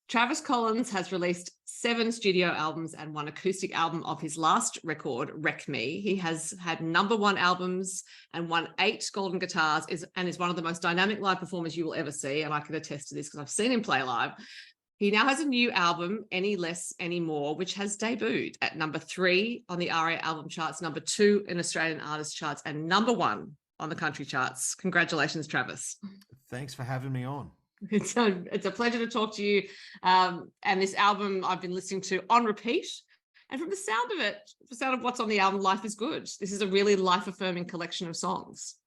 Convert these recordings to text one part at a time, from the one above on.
Travis Collins has released 7 studio albums and 1 acoustic album of his last record, Wreck Me. He has had #1 albums and won 8 golden guitars and is one of the most dynamic live performers you will ever see. And I can attest to this because I've seen him play live. He now has a new album, Any Less, Any More, which has debuted at #3 on the ARIA album charts, #2 in Australian artist charts, and #1 on the country charts. Congratulations, Travis. Thanks for having me on. It's a pleasure to talk to you. And this album I've been listening to on repeat. And from the sound of it, the sound of what's on the album, Life is Good. This is a really life-affirming collection of songs.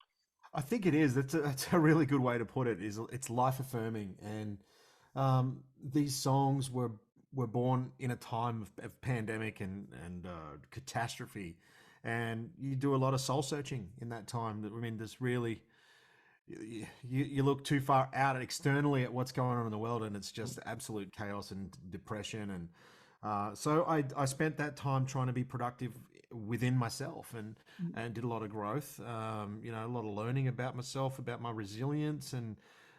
I think it is. That's a really good way to put it. It's life-affirming, and these songs were born in a time of pandemic and catastrophe, and you do a lot of soul searching in that time. I mean, there's really you look too far out externally at what's going on in the world, and it's just absolute chaos and depression. And so I spent that time trying to be productive within myself, and did a lot of growth. A lot of learning about myself, about my resilience, and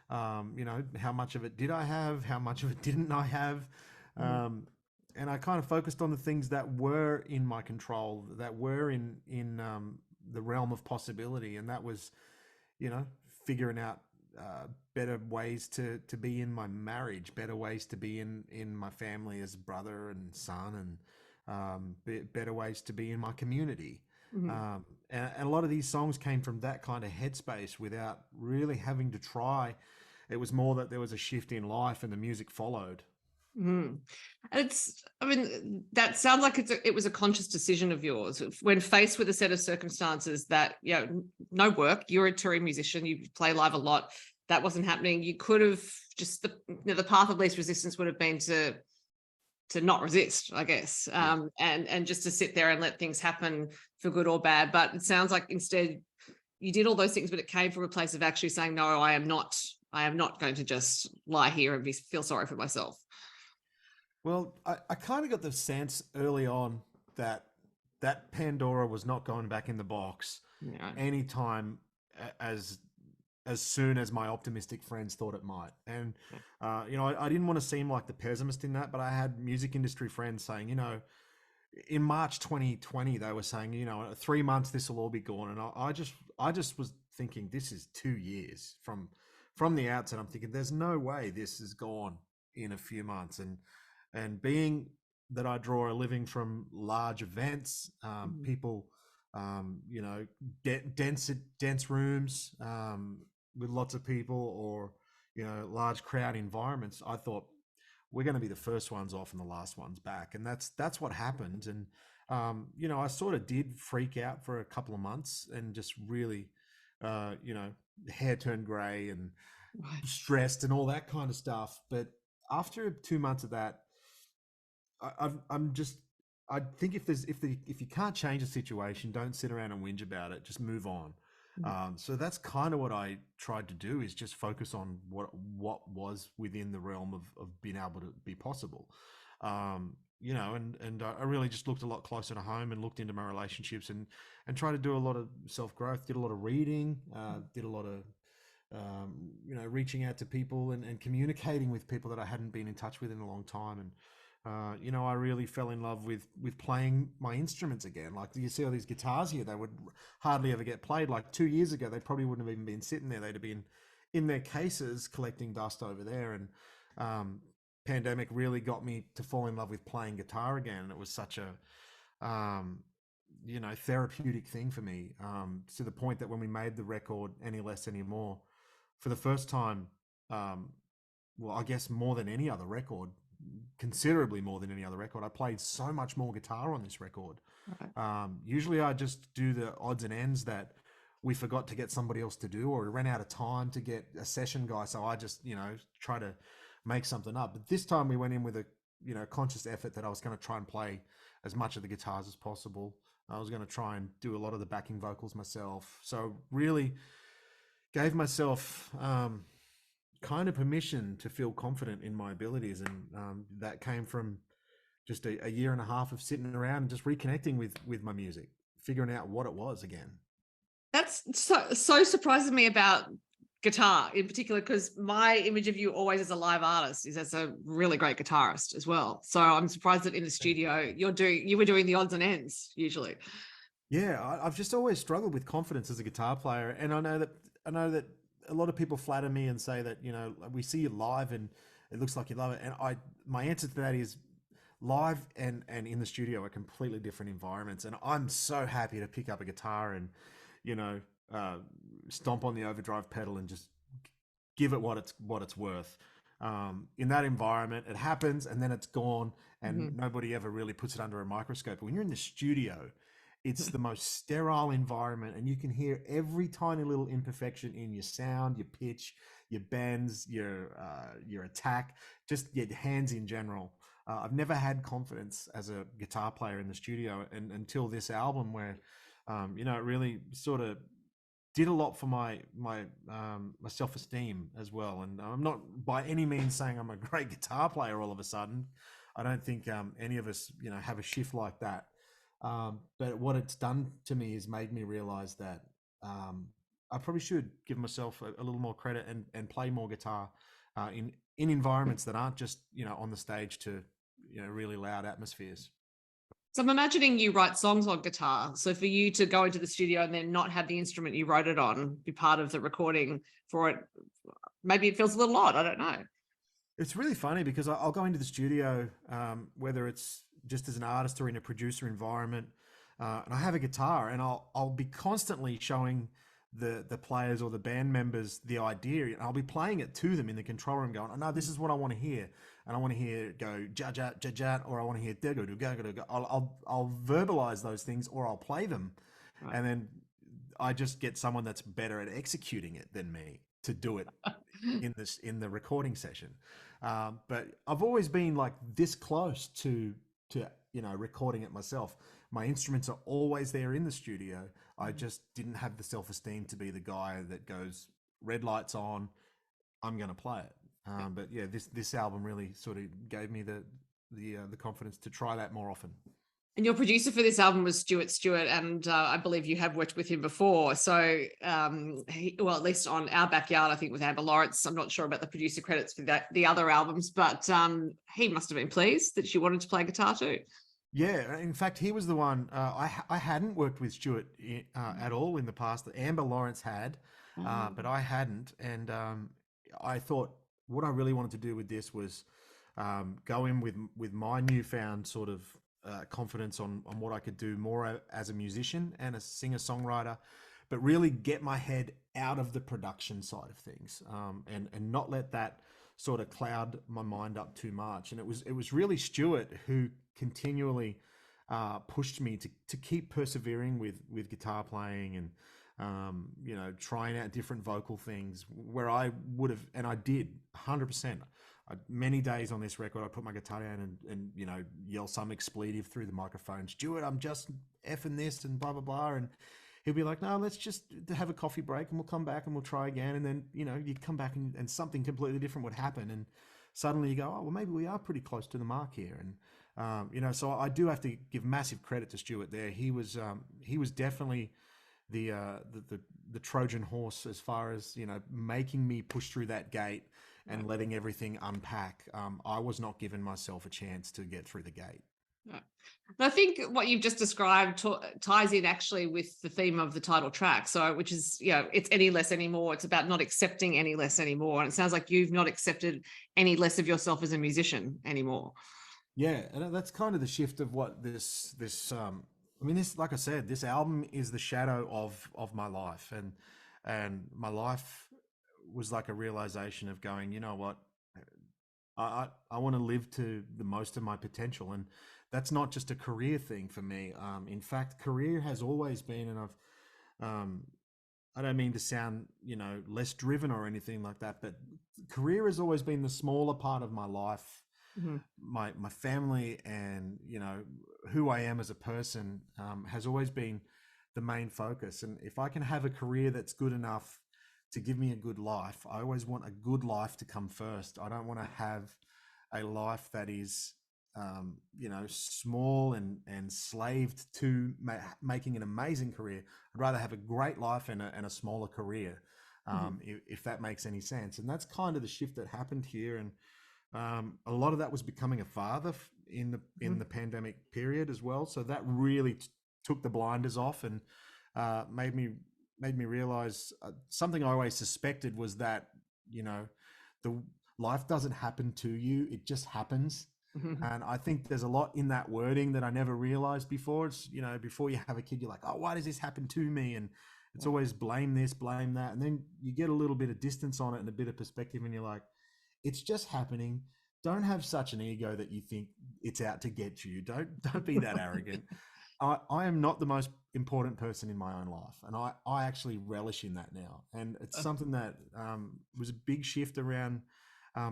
how much of it did I have, how much of it didn't I have. And I kind of focused on the things that were in my control, that were in the realm of possibility, and that was, figuring out better ways to be in my marriage, better ways to be in my family as brother and son, and better ways to be in my community. And a lot of these songs came from that kind of headspace without really having to try. It was more that there was a shift in life and the music followed. That sounds like it was a conscious decision of yours when faced with a set of circumstances that, no work, you're a touring musician, you play live a lot, that wasn't happening. You could have just, the path of least resistance would have been to not resist, I guess, and just to sit there and let things happen for good or bad. But it sounds like instead you did all those things, but it came from a place of actually saying, no, I am not going to just lie here and feel sorry for myself. Well, I kind of got the sense early on that Pandora was not going back in the box anytime as soon as my optimistic friends thought it might. And, I didn't want to seem like the pessimist in that, but I had music industry friends saying, in March 2020, they were saying, 3 months, this will all be gone. And I just was thinking, this is 2 years from the outset. I'm thinking, there's no way this is gone in a few months. And being that I draw a living from large events, people, dense rooms with lots of people, or, large crowd environments, I thought we're going to be the first ones off and the last ones back. And that's what happened. And, I sort of did freak out for a couple of months and just really, hair turned gray and stressed and all that kind of stuff. But after 2 months of that, I think if you can't change a situation, don't sit around and whinge about it. Just move on. So that's kind of what I tried to do, is just focus on what was within the realm of being able to be possible. And I really just looked a lot closer to home and looked into my relationships and tried to do a lot of self-growth, did a lot of reading, did a lot of reaching out to people and communicating with people that I hadn't been in touch with in a long time. And I really fell in love with playing my instruments again. Like, you see all these guitars here, they would hardly ever get played. Like 2 years ago, they probably wouldn't have even been sitting there. They'd have been in their cases collecting dust over there. And pandemic really got me to fall in love with playing guitar again. And it was such a, therapeutic thing for me, to the point that when we made the record Any Less, Any More, for the first time, I guess more than any other record, considerably more than any other record, I played so much more guitar on this record. Usually I just do the odds and ends that we forgot to get somebody else to do, or ran out of time to get a session guy, so I just try to make something up. But this time we went in with a conscious effort that I was going to try and play as much of the guitars as possible. I was going to try and do a lot of the backing vocals myself, so really gave myself kind of permission to feel confident in my abilities. And that came from just a year and a half of sitting around and just reconnecting with my music, figuring out what it was again. That's so surprises me about guitar in particular, because my image of you always as a live artist is as a really great guitarist as well. So I'm surprised that in the Thank you. studio you were doing the odds and ends usually. Yeah, I've just always struggled with confidence as a guitar player, and I know that a lot of people flatter me and say that we see you live and it looks like you love it, and I my answer to that is live and in the studio are completely different environments, and I'm so happy to pick up a guitar and you know uh, stomp on the overdrive pedal and just give it what it's worth. In that environment, it happens and then it's gone, and Mhm. nobody ever really puts it under a microscope. But when you're in the studio, it's the most sterile environment, and you can hear every tiny little imperfection in your sound, your pitch, your bends, your attack, just your hands in general. I've never had confidence as a guitar player in the studio, and until this album, where it really sort of did a lot for my self esteem as well. And I'm not by any means saying I'm a great guitar player all of a sudden. I don't think any of us have a shift like that. But what it's done to me is made me realize that I probably should give myself a little more credit and play more guitar in environments that aren't just on the stage to really loud atmospheres. So I'm imagining you write songs on guitar. So for you to go into the studio and then not have the instrument you wrote it on be part of the recording for it, maybe it feels a little odd. I don't know. It's really funny because I'll go into the studio, whether it's just as an artist or in a producer environment, and I have a guitar, and I'll be constantly showing the players or the band members the idea, and I'll be playing it to them in the control room, going, "Oh no, this is what I want to hear," and I want to hear it go ja ja ja ja, or I want to hear go go go go go. I'll verbalize those things, or I'll play them, Right. and then I just get someone that's better at executing it than me to do it in the recording session. But I've always been like this close to recording it myself. My instruments are always there in the studio. I just didn't have the self esteem to be the guy that goes red lights on. I'm going to play it. Yeah. But yeah, this album really sort of gave me the confidence to try that more often. And your producer for this album was Stuart Stewart, and I believe you have worked with him before. So, well, at least on Our Backyard, I think with Amber Lawrence. I'm not sure about the producer credits for the other albums, but he must have been pleased that she wanted to play guitar too. Yeah, in fact, he was the one. I hadn't worked with Stuart at all in the past. Amber Lawrence had, but I hadn't. And I thought what I really wanted to do with this was go in with my newfound sort of confidence on what I could do more as a musician and a singer songwriter, but really get my head out of the production side of things, and not let that sort of cloud my mind up too much. And it was really Stuart who continually pushed me to keep persevering with guitar playing and trying out different vocal things where I would have, and I did 100%. Many days on this record, I put my guitar down and yell some expletive through the microphone. Stuart, I'm just effing this and blah blah blah, and he'll be like, "No, let's just have a coffee break and we'll come back and we'll try again." And then you'd come back and something completely different would happen, and suddenly you go, "Oh, well, maybe we are pretty close to the mark here." And so I do have to give massive credit to Stuart there. He was definitely the Trojan horse as far as making me push through that gate and letting everything unpack. I was not giving myself a chance to get through the gate. Right. And I think what you've just described ties in actually with the theme of the title track. So, which is, it's any less anymore. It's about not accepting any less anymore. And it sounds like you've not accepted any less of yourself as a musician anymore. Yeah, and that's kind of the shift of what this I mean, this, like I said, this album is the shadow of my life, and my life was like a realization of going, you know what, I want to live to the most of my potential, and that's not just a career thing for me. In fact, career has always been, and um, I don't mean to sound, less driven or anything like that, but career has always been the smaller part of my life. Mhm. My family and who I am as a person has always been the main focus. And if I can have a career that's good enough to give me a good life, I always want a good life to come first. I don't want to have a life that is small and slaved to making an amazing career. I'd rather have a great life and a smaller career. if that makes any sense. And that's kind of the shift that happened here. And a lot of that was becoming a father in the pandemic period as well. So that really took the blinders off and made me realize something I always suspected was that, you know, the life doesn't happen to you, it just happens. And I think there's a lot in that wording that I never realized before. It's, you know, before you have a kid, you're like, oh, why does this happen to me? And it's always blame this, blame that. And then you get a little bit of distance on it and a bit of perspective, and you're like, it's just happening. Don't have such an ego that you think it's out to get you. Don't be that arrogant. I am not the most important person in my own life, and I actually relish in that now. And it's something that was a big shift around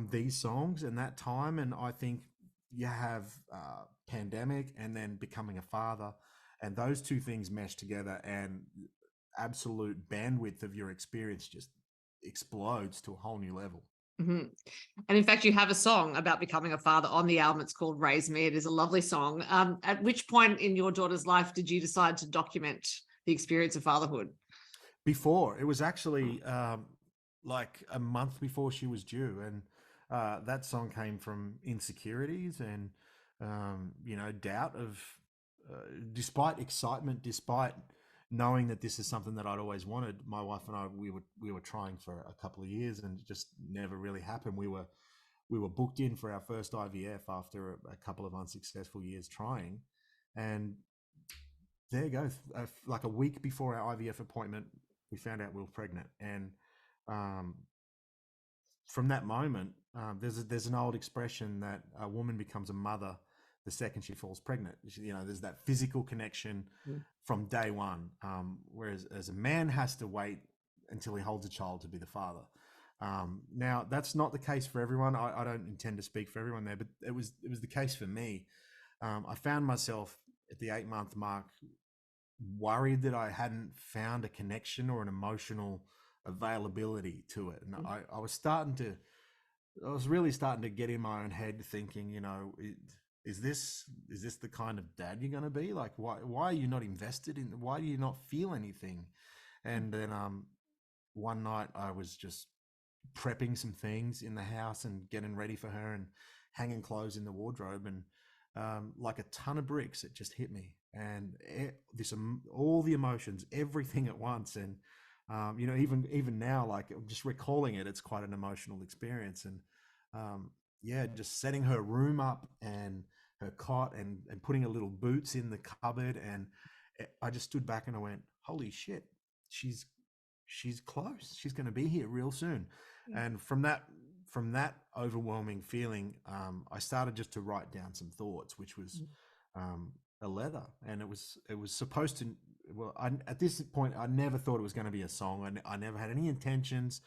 these songs and that time. And I think you have pandemic and then becoming a father, and those two things mesh together, and absolute bandwidth of your experience just explodes to a whole new level. And in fact, you have a song about becoming a father on the album. It's called Raise Me. It is a lovely song. At which point in your daughter's life did you decide to document the experience of fatherhood? Before, it was actually like a month before she was due, and that song came from insecurities and you know, doubt of despite excitement, despite knowing that this is something that I'd always wanted. My wife and I, we were trying for a couple of years, and it just never really happened. We were booked in for our first IVF after a couple of unsuccessful years trying, and there you go. Like a week before our IVF appointment, we found out we were pregnant. And um, from that moment, there's an old expression that a woman becomes a mother the second she falls pregnant. You know, there's that physical connection from day one, whereas as a man has to wait until he holds a child to be the father. Now, that's not the case for everyone. I don't intend to speak for everyone there, but it was the case for me. I found myself at the 8-month mark worried that I hadn't found a connection or an emotional availability to it. And I was really starting to get in my own head thinking, you know, is this the kind of dad you're going to be? Like, why are you not invested in, why do you not feel anything? And then one night I was just prepping some things in the house and getting ready for her and hanging clothes in the wardrobe, and like a ton of bricks, it just hit me, and all the emotions, everything at once. And you know, even now, like just recalling it, it's quite an emotional experience. And yeah, just setting her room up and her cot and putting her little boots in the cupboard, and I just stood back and I went, holy shit, she's close, she's going to be here real soon. And from that overwhelming feeling, I started just to write down some thoughts, which was a letter. And it was supposed to, well, at this point I never thought it was going to be a song. I never had any intentions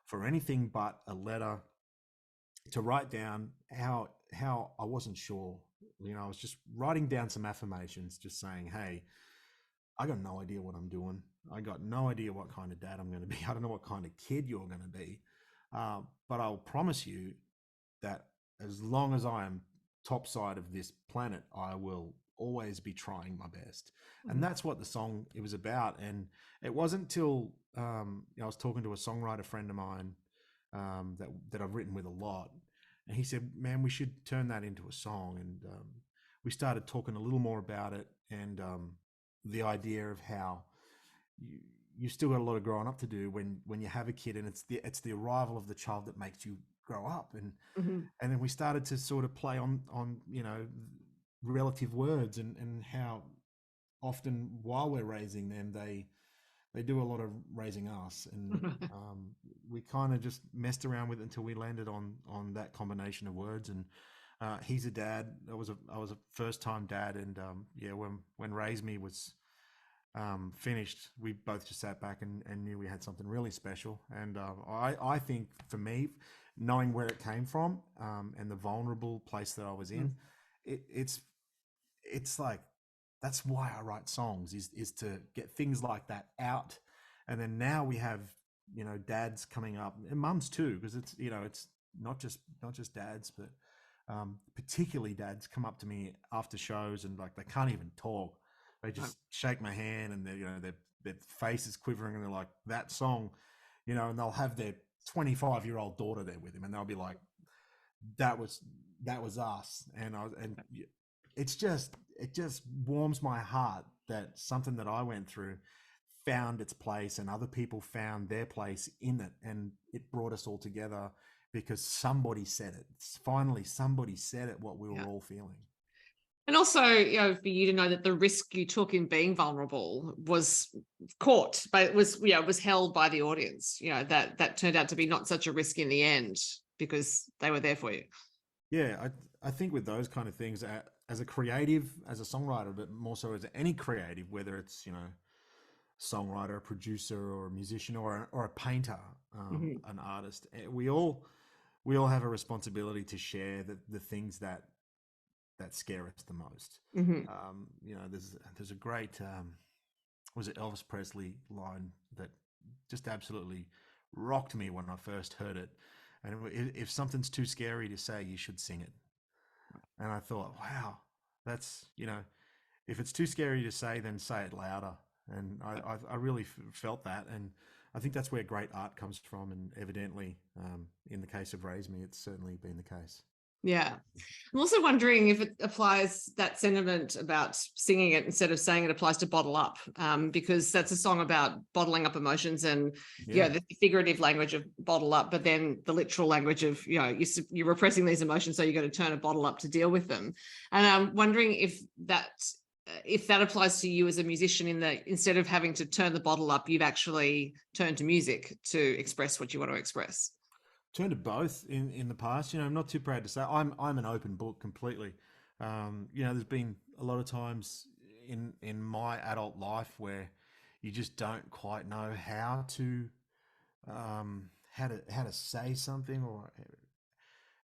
for anything but a letter to write down how I wasn't sure. You know, I was just writing down some affirmations, just saying, hey, I got no idea what I'm doing. I got no idea what kind of dad I'm going to be. I don't know what kind of kid you're going to be. But I'll promise you that as long as I am top side of this planet, I will always be trying my best. And that's what the song it was about. And it wasn't till I was talking to a songwriter friend of mine that I've written with a lot, and he said, "Man, we should turn that into a song." And we started talking a little more about it, and the idea of how you still got a lot of growing up to do when you have a kid, and it's the arrival of the child that makes you grow up. And then we started to sort of play on you know, relative words, and how often while we're raising them, they do a lot of raising us. And we kind of just messed around with it until we landed on that combination of words. And he's a dad. I was a first time dad. And yeah, when Raise Me was finished, we both just sat back and knew we had something really special. And I think for me, knowing where it came from, and the vulnerable place that I was in, it's like, that's why I write songs, is to get things like that out. And then now we have, you know, dads coming up, and mums too, because it's, you know, it's not just dads, but particularly dads come up to me after shows, and like they can't even talk. They just shake my hand, and their face is quivering, and they're like, that song, you know, and they'll have their 25-year-old daughter there with him, and they'll be like, that was that was us. And it just warms my heart that something that I went through found its place and other people found their place in it, and it brought us all together because somebody said it. Finally somebody said it, what we were Yeah. all feeling. And also, for you to know that the risk you took in being vulnerable was caught, but it was, was held by the audience. That turned out to be not such a risk in the end because they were there for you. Yeah, I think with those kind of things, as a creative, as a songwriter, but more so as any creative, whether it's, you know, songwriter, a producer, or a musician, or a painter, Mhm. an artist, we all have a responsibility to share the things that scare us the most. Mhm. You know, there's a great was it Elvis Presley line that just absolutely rocked me when I first heard it. And if something's too scary to say, you should sing it. And I thought, wow, that's, you know, if it's too scary to say, then say it louder. And I really felt that. And I think that's where great art comes from. And evidently, in the case of Raise Me, it's certainly been the case. Yeah. I'm also wondering if it applies, that sentiment about singing it instead of saying it applies to Bottle Up, because that's a song about bottling up emotions and, Yeah. the figurative language of bottle up, but then the literal language of, you're repressing these emotions, so you've got to turn a bottle up to deal with them. And I'm wondering if that applies to you as a musician, in that instead of having to turn the bottle up, you've actually turned to music to express what you want to express. Turned to both in the past. You know, I'm not too proud to say I'm an open book completely. You know, there's been a lot of times in my adult life where you just don't quite know how to say something, or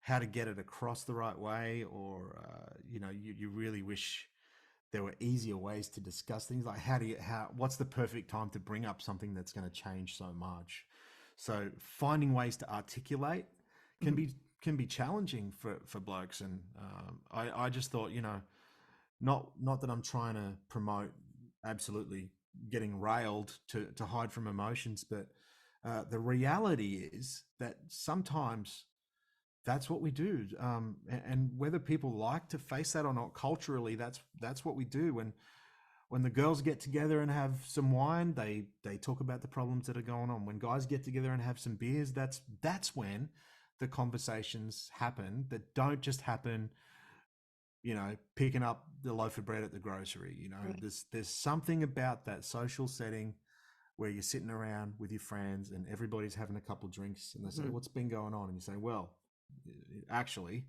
how to get it across the right way, or you know, you really wish there were easier ways to discuss things, like what's the perfect time to bring up something that's going to change so much. So finding ways to articulate can Mhm. be challenging for blokes. And I just thought, you know, not that I'm trying to promote absolutely getting railed to hide from emotions, but the reality is that sometimes that's what we do. And whether people like to face that or not, culturally, that's what we do. When the girls get together and have some wine, they talk about the problems that are going on. When guys get together and have some beers, that's when the conversations happen, that don't just happen, you know, picking up the loaf of bread at the grocery. You know, Right. there's something about that social setting where you're sitting around with your friends and everybody's having a couple drinks, and they say, Mhm. "What's been going on?" And you say, "Well, actually,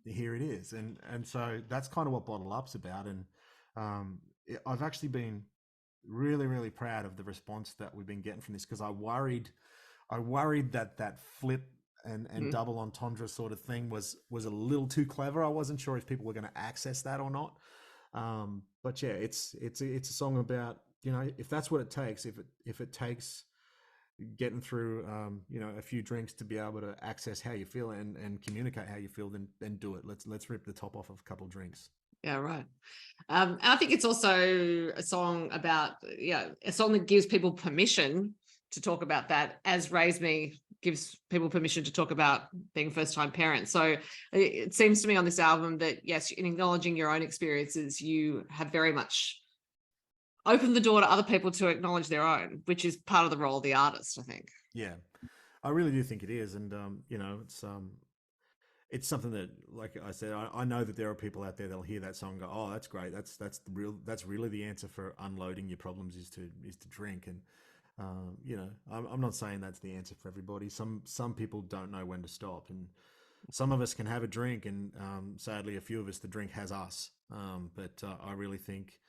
here it is." And so that's kind of what Bottle Up's about. And I've actually been really proud of the response that we've been getting from this, because I worried that that flip and Mhm. double entendre sort of thing was a little too clever. I wasn't sure if people were going to access that or not. But yeah, it's a song about, you know, if that's what it takes, if it takes getting through, you know, a few drinks to be able to access how you feel and communicate how you feel, then do it. Let's rip the top off of a couple of drinks. Yeah, right. And I think it's also a song about, a song that gives people permission to talk about that, as Raise Me gives people permission to talk about being first time parents. So it seems to me on this album that, yes, in acknowledging your own experiences, you have very much opened the door to other people to acknowledge their own, which is part of the role of the artist, I think. Yeah, I really do think it is. And you know, it's something that, like I said, I know that there are people out there that'll hear that song and go, "Oh, that's great. That's really the answer for unloading your problems, is to drink." And you know, I'm not saying that's the answer for everybody. Some people don't know when to stop, and some of us can have a drink, and sadly, a few of us, the drink has us. But I really think,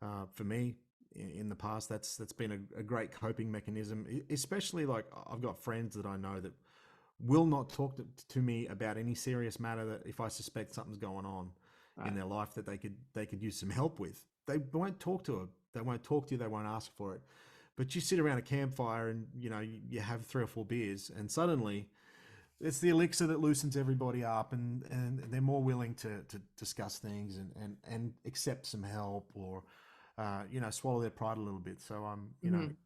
for me, in the past, that's been a great coping mechanism. Especially, like, I've got friends that I know that will not talk to me about any serious matter, that if I suspect something's going on in Right. their life that they could use some help with. They won't talk to it. They won't talk to you. They won't ask for it. But you sit around a campfire and, you know, you have 3 or 4 beers, and suddenly it's the elixir that loosens everybody up, and they're more willing to discuss things and accept some help, or you know, swallow their pride a little bit. So you know, Mhm.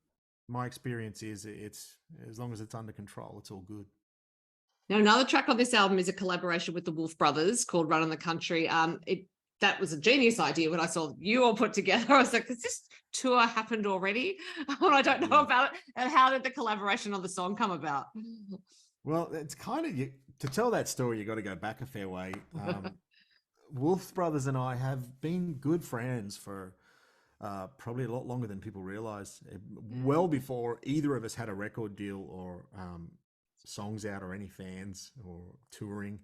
my experience is it's as long as it's under control, it's all good. Now, another track on this album is a collaboration with the Wolf Brothers called "Run in the Country." That was a genius idea when I saw you all put together. I was like, "Has this tour happened already?" I don't know Yeah. about it. And how did the collaboration on the song come about? Well, it's kind of to tell that story, you got to go back a fair way. Wolf Brothers and I have been good friends for probably a lot longer than people realize. Well before either of us had a record deal or songs out or any fans or touring.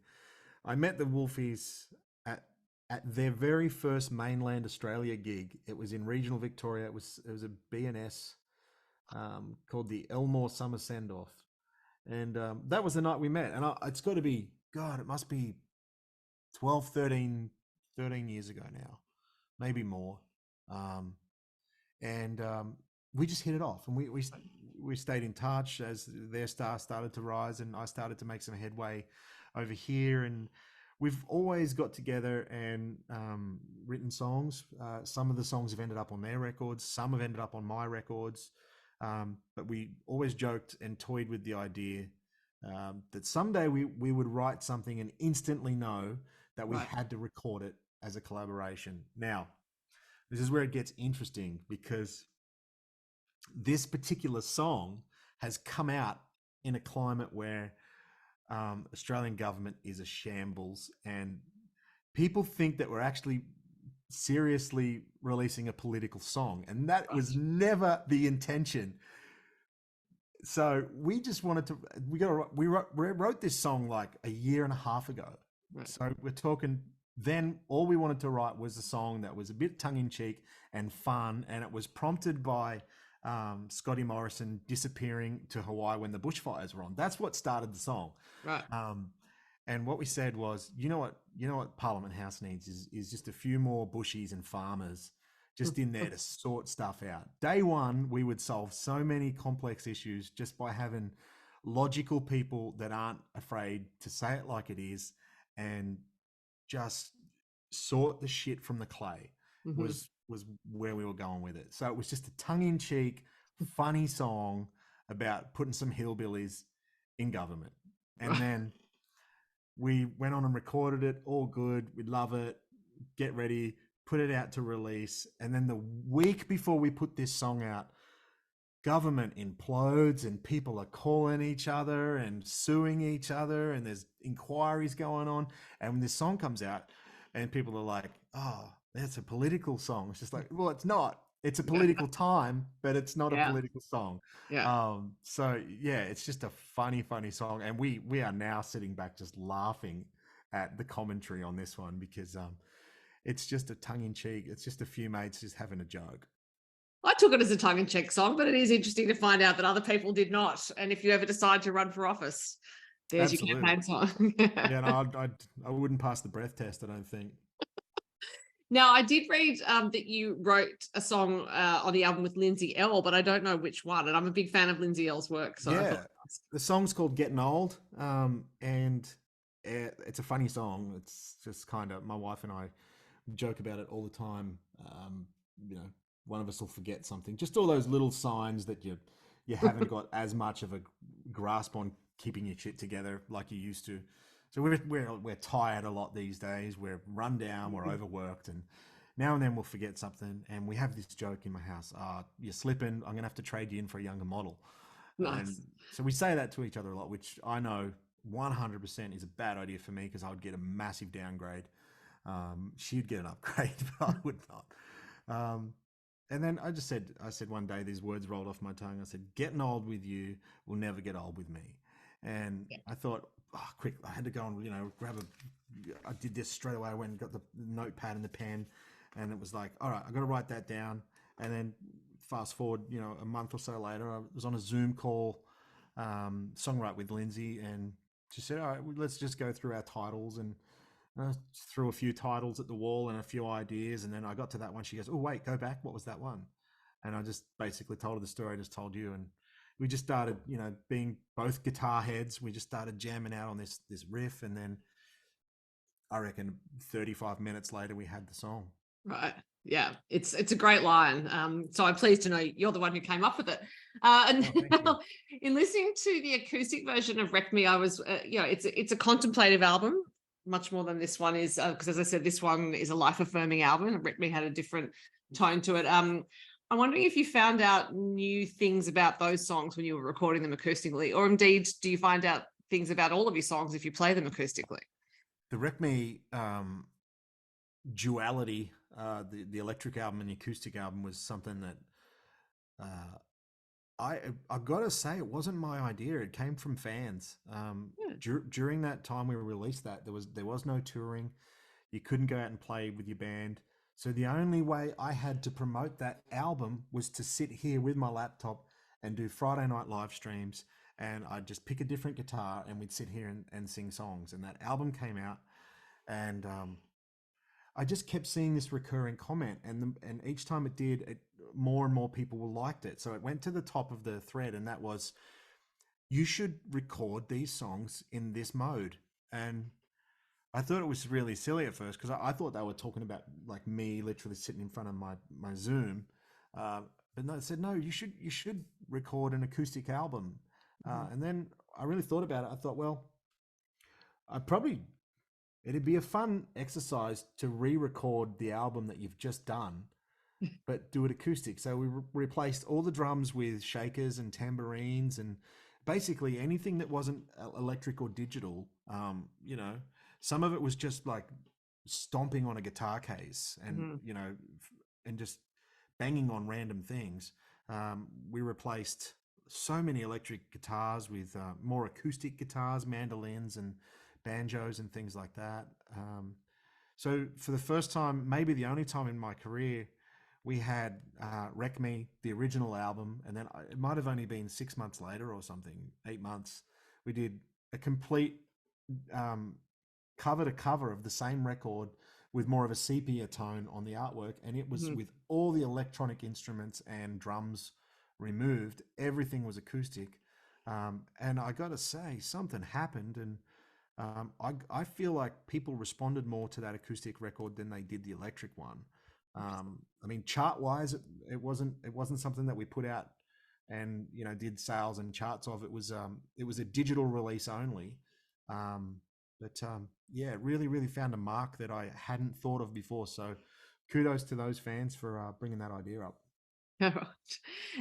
I met the Wolfies at their very first mainland Australia gig. It was in regional Victoria. It was a BNS called the Elmore Summer Send Off, and that was the night we met. And it's got to be God. It must be 12, 13 years ago now, maybe more. Um, and we just hit it off, and we stayed in touch as their star started to rise, and I started to make some headway over here, and we've always got together and written songs. Some of the songs have ended up on their records, some have ended up on my records, but we always joked and toyed with the idea that someday we would write something and instantly know that we Right, had to record it as a collaboration. Now, this is where it gets interesting because this particular song has come out in a climate where Australian government is a shambles, and people think that we're actually seriously releasing a political song, and that was right, never the intention. So we just wanted to. We wrote this song like a year and a half ago. right. So we're talking. Then all we wanted to write was a song that was a bit tongue in cheek and fun, and it was prompted by Scotty Morrison disappearing to Hawaii when the bushfires were on. That's what started the song. Right. Um, and what we said was, you know what Parliament House needs is just a few more bushies and farmers just in there to sort stuff out. Day one, we would solve so many complex issues just by having logical people that aren't afraid to say it like it is and just sort the shit from the clay Mhm. was where we were going with it. So it was just a tongue-in-cheek, funny song about putting some hillbillies in government. And Right. then we went on and recorded it, all good. We love it. Get ready, put it out to release. And then the week before we put this song out, government implodes and people are calling each other and suing each other, and there's inquiries going on. And when this song comes out, and people are like, oh, that's a political song. It's just like, well, it's not. It's a Yeah. political time, but it's not a Yeah. political song. Yeah. So yeah, it's just a funny, funny song, and we are now sitting back just laughing at the commentary on this one because it's just a tongue in cheek. It's just a few mates just having a joke. I took it as a tongue-in-cheek song, but it is interesting to find out that other people did not. And if you ever decide to run for office, there's your Absolutely. campaign song. Yeah, no, I wouldn't pass the breath test, I don't think. Now, I did read that you wrote a song on the album with Lindsay Ell, but I don't know which one. And I'm a big fan of Lindsay Ell's work, so I thought Yeah, I'd ask. the song's called "Getting Old," and it's a funny song. It's just kind of my wife and I joke about it all the time. You know, one of us will forget something. Just all those little signs that you haven't got as much of a grasp on keeping your shit together like you used to. So we're tired a lot these days. We're run down. We're overworked, and now and then we'll forget something. And we have this joke in my house: "You're slipping. I'm gonna have to trade you in for a younger model." And Nice. so we say that to each other a lot, which I know 100% is a bad idea for me because I would get a massive downgrade. She'd get an upgrade, but I would not. Um, and then I said one day these words rolled off my tongue. I said, "Getting old with you will never get old with me." And Yeah. I thought, oh, quick, I had to go and grab a. I did this straight away. I went and got the notepad and the pen, and it was like, all right, I got to write that down. And then fast forward, a month or so later, I was on a Zoom call, songwrite with Lindsay, and she said, all right, well, let's just go through our titles and threw a few titles at the wall and a few ideas, and then I got to that one. She goes, "Oh wait, go back. What was that one?" And I just basically told her the story I just told you, and we just started, being both guitar heads. We just started jamming out on this riff, and then I reckon 35 minutes later we had the song. Right. Yeah, it's a great line. So I'm pleased to know you're the one who came up with it. And Oh, thank you. in listening to the acoustic version of Wreck Me, I was, it's a contemplative album, much more than this one is, because as I said, this one is a life affirming album. And Wreck Me had a different tone to it. I'm wondering if you found out new things about those songs when you were recording them acoustically, or indeed, do you find out things about all of your songs if you play them acoustically? The Wreck Me duality, the electric album and the acoustic album was something that uh, I gotta say it wasn't my idea. It came from fans. Yeah. During that time we released that, there was no touring. You couldn't go out and play with your band. So the only way I had to promote that album was to sit here with my laptop and do Friday night live streams. And I'd just pick a different guitar and we'd sit here and sing songs. And that album came out, and I just kept seeing this recurring comment, and each time it did, more and more people liked it. So it went to the top of the thread, and that was, you should record these songs in this mode. And I thought it was really silly at first because I thought they were talking about like me literally sitting in front of my Zoom, uh, but no, it said no. You should record an acoustic album, Mhm. and then I really thought about it. I thought, well, I probably it'd be a fun exercise to re-record the album that you've just done, but do it acoustic. So we replaced all the drums with shakers and tambourines and basically anything that wasn't electric or digital. Some of it was just like stomping on a guitar case and, Mhm. and just banging on random things. We replaced so many electric guitars with more acoustic guitars, mandolins, and banjos and things like that. So for the first time, maybe the only time in my career, we had Wreck Me, the original album, and then it might have only been 6 months later or something, 8 months. We did a complete um, cover to cover of the same record with more of a sepia tone on the artwork, and it was Mhm. with all the electronic instruments and drums removed. Everything was acoustic, and I got to say, something happened, and I feel like people responded more to that acoustic record than they did the electric one. I mean, chart wise, it wasn't something that we put out and did sales and charts of. It was a digital release only. Um, but yeah, it really found a mark that I hadn't thought of before. So kudos to those fans for bringing that idea up. Right.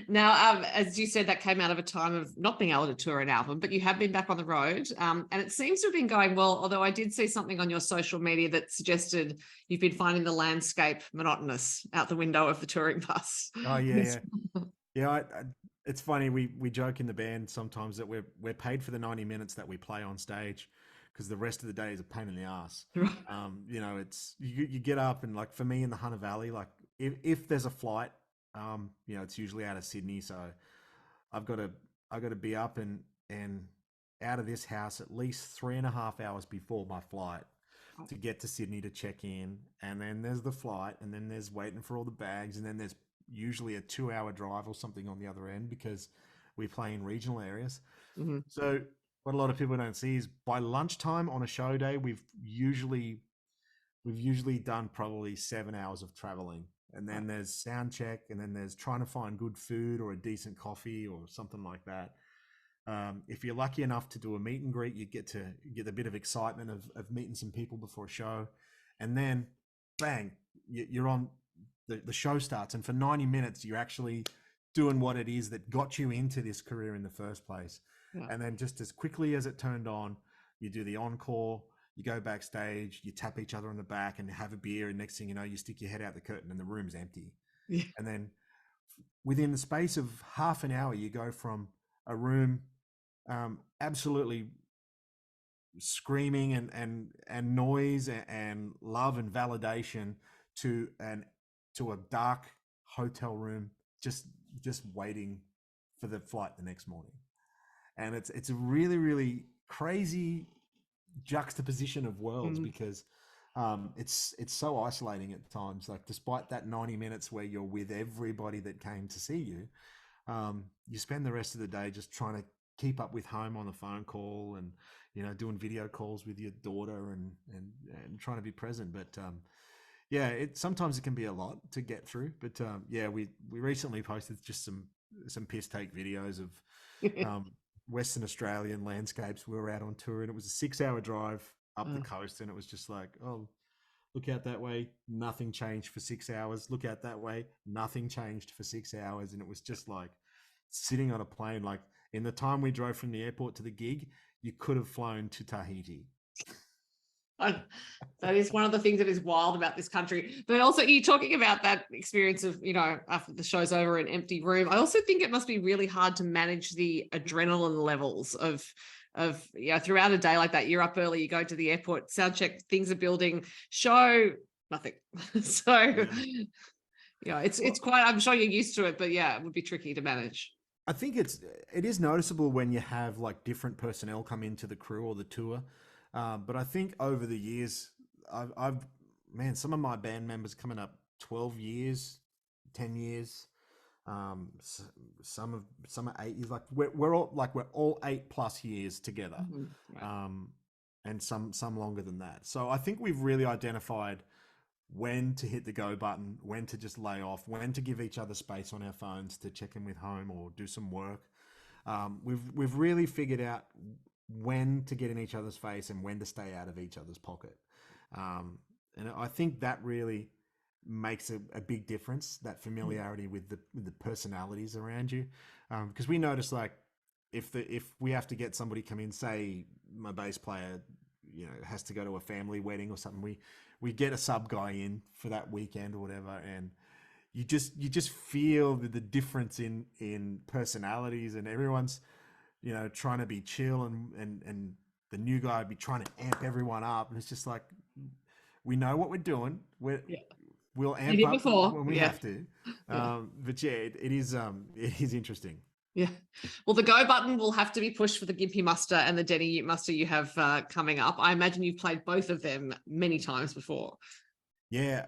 Now, as you said, that came out of a time of not being able to tour an album, but you have been back on the road, and it seems to have been going well. Although I did see something on your social media that suggested you've been finding the landscape monotonous out the window of the touring bus. Oh yeah, Yes. yeah. Yeah, it's funny. We joke in the band sometimes that we're paid for the 90 minutes that we play on stage, because the rest of the day is a pain in the ass. Right. It's you get up, and like for me in the Hunter Valley, like if there's a flight, it's usually out of Sydney, so I've got to I got to be up and out of this house at least 3.5 hours before my flight to get to Sydney to check in, and then there's the flight, and then there's waiting for all the bags, and then there's usually a 2 hour drive or something on the other end because we play in regional areas. Mhm. So what a lot of people don't see is by lunchtime on a show day, we've usually done probably 7 hours of traveling. And Right. then there's sound check, and then there's trying to find good food or a decent coffee or something like that. If you're lucky enough to do a meet and greet, you get a bit of excitement of meeting some people before a show, and then bang, you're on. The show starts, and for 90 minutes, you're actually doing what it is that got you into this career in the first place. Yeah. And then just as quickly as it turned on, you do the encore, you go backstage, you tap each other on the back and have a beer, and next thing you know, you stick your head out the curtain and the room's empty. Yeah. And then within the space of half an hour, you go from a room absolutely screaming and noise and love and validation to an to a dark hotel room, just just waiting for the flight the next morning. And it's a really crazy juxtaposition of worlds, Mhm. because it's so isolating at times. Like despite that 90 minutes where you're with everybody that came to see you, you spend the rest of the day just trying to keep up with home on the phone call, and doing video calls with your daughter, and trying to be present. But Yeah, sometimes it can be a lot to get through, but yeah, we recently posted just some piss take videos of um, Western Australian landscapes. We were out on tour, and it was a 6 hour drive up the Oh, coast, and it was just like, oh, look out that way, nothing changed for 6 hours. Look out that way, nothing changed for 6 hours, and it was just like sitting on a plane. Like in the time we drove from the airport to the gig, you could have flown to Tahiti. I- that is one of the things that is wild about this country. But also, you talking about that experience of, after the show's over, an empty room. I also think it must be really hard to manage the adrenaline levels of throughout a day like that. You're up early, you go to the airport, sound check, things are building, show, nothing. So, Yeah. it's Well, quite. I'm sure you're used to it, but yeah, it would be tricky to manage. I think it is noticeable when you have like different personnel come into the crew or the tour. But I think over the years, I've man, some of my band members coming up 12 years, 10 years. Some are 8 years. Like we're all 8+ years together, Mhm. Right. um, and some longer than that. So I think we've really identified when to hit the go button, when to just lay off, when to give each other space on our phones to check in with home or do some work. We've really figured out when to get in each other's face and when to stay out of each other's pocket. Um, and I think that really makes a big difference, that familiarity with the personalities around you. Because we notice like if we have to get somebody come in, say my bass player, has to go to a family wedding or something, we get a sub guy in for that weekend or whatever, and you just feel the difference in personalities, and everyone's trying to be chill, and the new guy would be trying to amp everyone up, and it's just like we know what we're doing. Yeah. We'll Did amp it up before. when we Yeah. have to. Yeah. But yeah, it is interesting. Yeah. Well, the go button will have to be pushed for the Gimpy Muster and the Denny Ute Muster you have coming up. I imagine you've played both of them many times before. Yeah,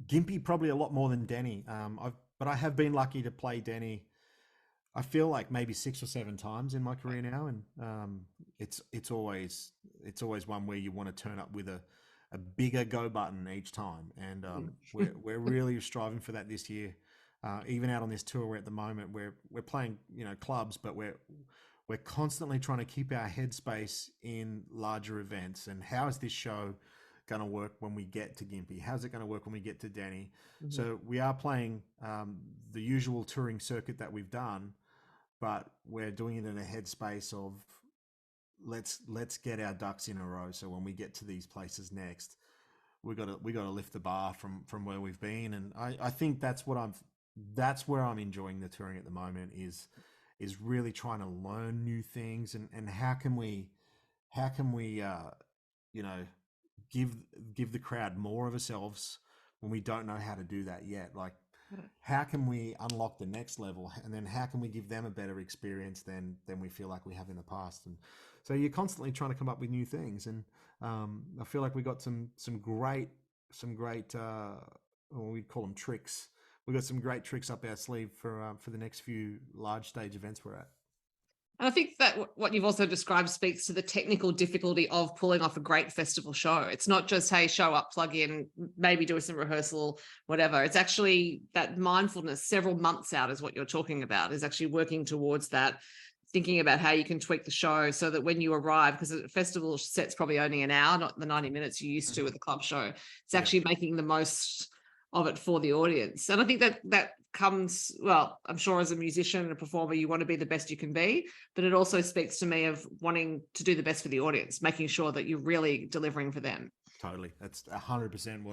Gimpy probably a lot more than Denny. But I have been lucky to play Denny. I feel like maybe 6 or 7 times in my career now, and it's always one where you want to turn up with a bigger go button each time, and we're really striving for that this year. Even out on this tour, we're at the moment we're playing clubs, but we're constantly trying to keep our headspace in larger events. And how is this show going to work when we get to Gympie? How's it going to work when we get to Denny? Mhm. So we are playing the usual touring circuit that we've done, but we're doing it in a headspace of let's get our ducks in a row. So when we get to these places next, we got to lift the bar from where we've been. And I think that's where I'm enjoying the touring at the moment, is really trying to learn new things, and how can we you know give give the crowd more of ourselves when we don't know how to do that yet. Like, how can we unlock the next level, and then how can we give them a better experience than we feel like we have in the past? And so you're constantly trying to come up with new things. And I feel like we got some great or we'd call them tricks. We got some great tricks up our sleeve for the next few large stage events we're at. And I think that what you've also described speaks to the technical difficulty of pulling off a great festival show. It's not just, hey, show up, plug in, maybe do some rehearsal, whatever. It's actually that mindfulness several months out is what you're talking about, is actually working towards that, thinking about how you can tweak the show so that when you arrive, because a festival set's probably only an hour, not the 90 minutes you used to with a club show, it's Yeah, actually making the most of it for the audience. And I think that comes, well, I'm sure as a musician and a performer, you want to be the best you can be, but it also speaks to me of wanting to do the best for the audience, making sure that you're really delivering for them. totally. That's 100%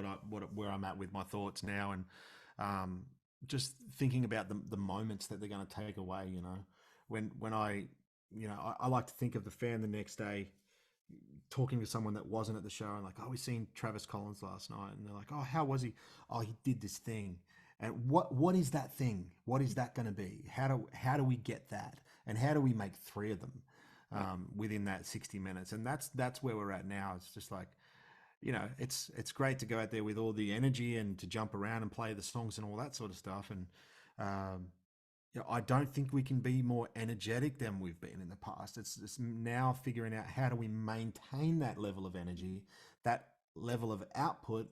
where I'm at with my thoughts now, and um, just thinking about the moments that they're going to take away. When I like to think of the fan the next day talking to someone that wasn't at the show, and like, oh, we seen Travis Collins last night, and they're like, oh, how was he? Oh, he did this thing. And what is that thing? What is that going to be? How do we get that? And how do we make three of them within that 60 minutes? And that's where we're at now. It's just like, it's great to go out there with all the energy and to jump around and play the songs and all that sort of stuff. And um, I don't think we can be more energetic than we've been in the past. It's now figuring out how do we maintain that level of energy, that level of output,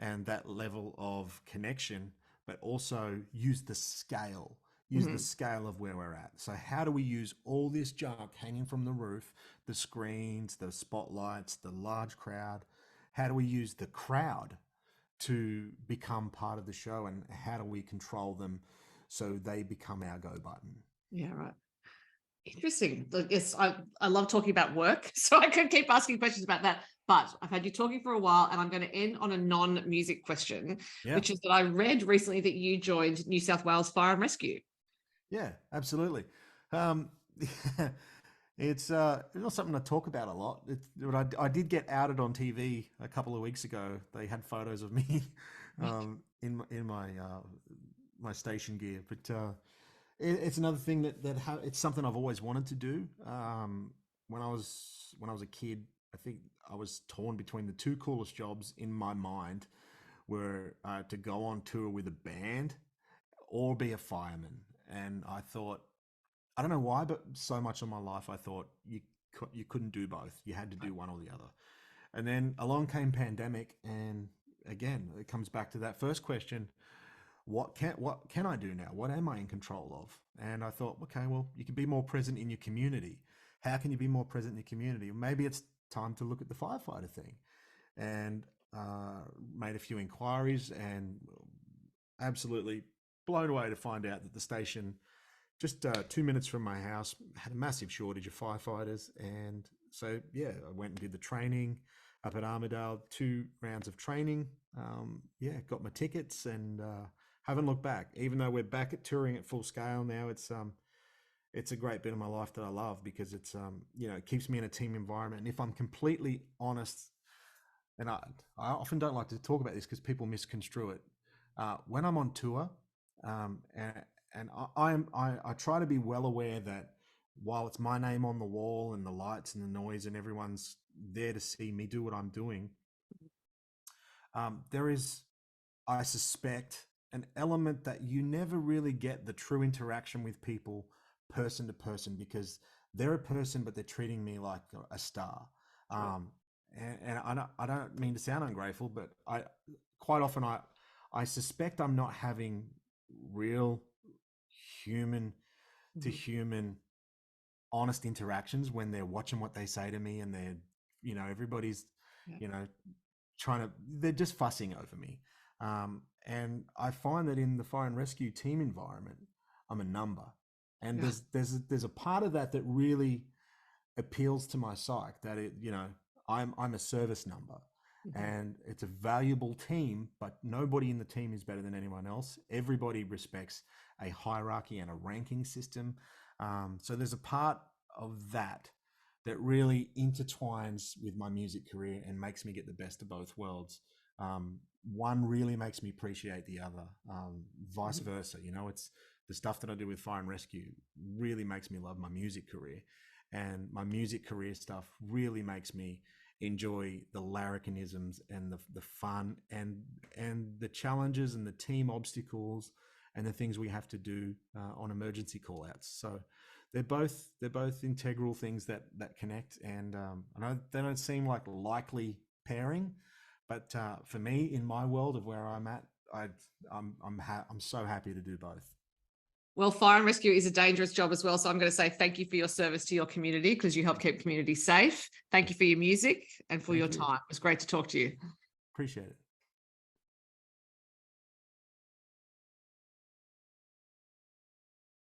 and that level of connection, but also use the scale. Use the Mhm. scale of where we're at. So, how do we use all this junk hanging from the roof, the screens, the spotlights, the large crowd? How do we use the crowd to become part of the show, and how do we control them so they become our go button? Yeah, right. Interesting. Yes, I love talking about work, so I could keep asking questions about that. But I've had you talking for a while, and I'm going to end on a non-music question, Yeah. which is that I read recently that you joined New South Wales Fire and Rescue. Yeah, absolutely. Um, it's not something I talk about a lot. But I did get outed on TV a couple of weeks ago. They had photos of me in my my station gear. But it's another thing it's something I've always wanted to do. When I was a kid, I think I was torn between the two coolest jobs in my mind were to go on tour with a band or be a fireman. And I thought, I don't know why, but so much of my life I thought you couldn't do both. You had to do one or the other. And then along came pandemic, and again, it comes back to that first question: what can I do now? What am I in control of? And I thought, okay, well, you can be more present in your community. How can you be more present in your community? Maybe it's time to look at the firefighter thing, and made a few inquiries, and absolutely blown away to find out that the station just 2 minutes from my house had a massive shortage of firefighters. And so, yeah, I went and did the training up at Armidale, 2 rounds of training. Yeah, got my tickets, and haven't looked back. Even though we're back at touring at full scale now, it's a great bit of my life that I love, because it keeps me in a team environment. And if I'm completely honest, and I often don't like to talk about this because people misconstrue it. When I'm on tour, and I try to be well aware that while it's my name on the wall and the lights and the noise and everyone's there to see me do what I'm doing, there is, I suspect, an element that you never really get the true interaction with people person to person, because they're a person, but they're treating me like a star. Sure. Um, and I don't mean to sound ungrateful, but I quite often I suspect I'm not having real human to Mhm. human honest interactions when they're watching what they say to me, and everybody's Yeah. you know they're just fussing over me. And I find that in the fire and rescue team environment, I'm a number, and Yeah. there's a part of that that really appeals to my psyche, that I'm a service number, Mhm. and it's a valuable team, but nobody in the team is better than anyone else. Everybody respects a hierarchy and a ranking system. So there's a part of that really intertwines with my music career and makes me get the best of both worlds. One really makes me appreciate the other, vice Mhm. versa. It's the stuff that I do with fire and rescue really makes me love my music career, and my music career stuff really makes me enjoy the larrikinisms and the fun and the challenges and the team obstacles and the things we have to do on emergency call outs. So they're both integral things that connect. And I know they don't seem like likely pairing, but for me, in my world of where I'm at, I'm so happy to do both. Well, fire and rescue is a dangerous job as well. So I'm going to say thank you for your service to your community, because you help Thank you. keep communities safe. Thank you for your music and for your Thank you. time. It was great to talk to you. Appreciate it.